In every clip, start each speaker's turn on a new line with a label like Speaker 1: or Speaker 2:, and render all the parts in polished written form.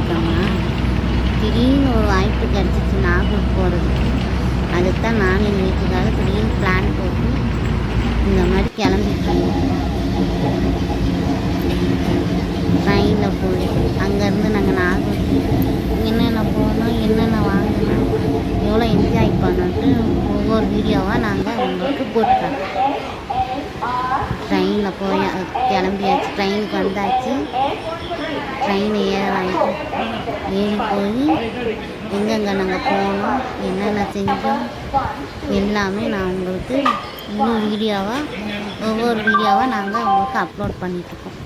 Speaker 1: இருக்கேம்மா. திடீர்னு ஒரு வாய்ப்பு கிடச்சிச்சு நாகூர் போகிறதுக்கு. அதுக்கு தான் நானும் எங்கள் வீட்டுக்காக திடீர்னு பிளான் போட்டு இந்த மாதிரி கிளம்பிட்டோம். ட்ரெயினில் போய் அங்கேருந்து நாங்கள் நாகூருக்கு என்னென்ன போனோம், என்னென்ன வாங்கினோம், எவ்வளோ என்ஜாய் பண்ணோன்ட்டு ஒவ்வொரு வீடியோவாக நாங்கள் உங்களுக்கு போட்டுருக்கோம். ட்ரெயினில் போய் கிளம்பியாச்சு, ட்ரெயினுக்கு வந்தாச்சு. ட்ரெயின் ஏறி போய் எங்கெங்கே நாங்கள் போனோம், என்னென்ன செஞ்சோம் எல்லாமே நான் உங்களுக்கு இன்னும் ஒவ்வொரு வீடியோவாக நாங்கள் உங்களுக்கு அப்லோட் பண்ணிகிட்ருக்கோம்.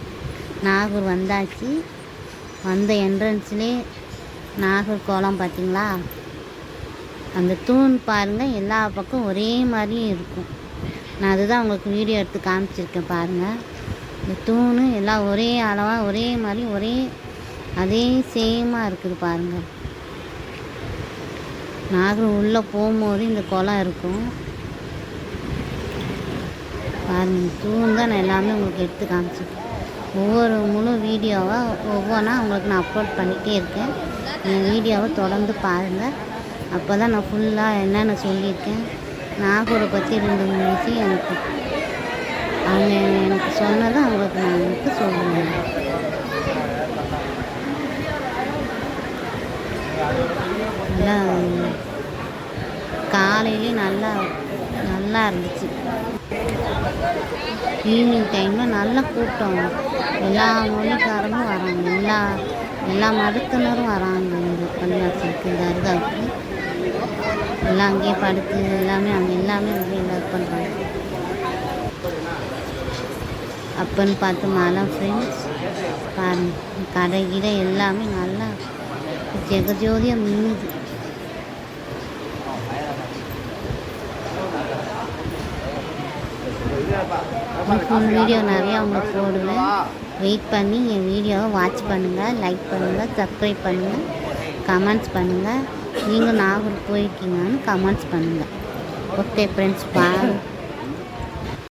Speaker 1: நாகூர் வந்தாச்சு. வந்த என்ட்ரன்ஸ்லேயே நாகூர் கோலம் பார்த்திங்களா? அந்த தூண் பாருங்கள், எல்லா பக்கம் ஒரே மாதிரியும் இருக்கும். நான் அதுதான் உங்களுக்கு வீடியோ எடுத்து காமிச்சிருக்கேன் பாருங்கள். இந்த தூண் எல்லாம் ஒரே அளவாக ஒரே மாதிரி அதே சேமாக இருக்குது பாருங்கள். நாகூர் உள்ளே போகும்போது இந்த குளம் இருக்கும் பாருங்கள். தூண் தான் நான் எல்லாமே உங்களுக்கு எடுத்து காமிச்சிருக்கேன். ஒவ்வொரு முழு வீடியோவாக ஒவ்வொன்றா உங்களுக்கு நான் அப்லோட் பண்ணிகிட்டே இருக்கேன். என் வீடியோவை தொடர்ந்து பாருங்கள். அப்போ தான் நான் ஃபுல்லாக என்னென்ன சொல்லியிருக்கேன், நாகூரை பற்றி 2-3 விஷயம் அவங்க எனக்கு சொன்னதை அவங்களுக்கு நான் எனக்கு சொல்லுவேன். நல்லா காலையிலே நல்லா இருந்துச்சு. ஈவினிங் டைமில் நல்ல கூட்டம். எல்லா மொழிக்காரங்களும் வராங்க, எல்லா மதத்தினரும் வராங்க. இந்த பள்ளிவாசலுக்கு, இந்த அருகாவுக்கு எல்லாம் அங்கேயே படுத்து எல்லாமே நிறைய லவ் பண்ணுறாங்க. அப்பன்னு பார்த்து மழை ஃப்ரெண்ட்ஸ் பாருங்கள். கடை எல்லாமே நல்லா ஜெகஜோதியாக மின்னுது. ஃபுல் வீடியோ நிறையா உங்களுக்கு போடுவேன். வெயிட் பண்ணி என் வீடியோவை வாட்ச் பண்ணுங்கள், லைக் பண்ணுங்கள், சப்ஸ்கிரைப் பண்ணுங்கள், கமெண்ட்ஸ் பண்ணுங்கள். நீங்கள் நாகூர் போயிருக்கீங்கன்னு கமெண்ட்ஸ் பண்ணுங்கள். ஓகே ஃப்ரெண்ட்ஸ், பாய்.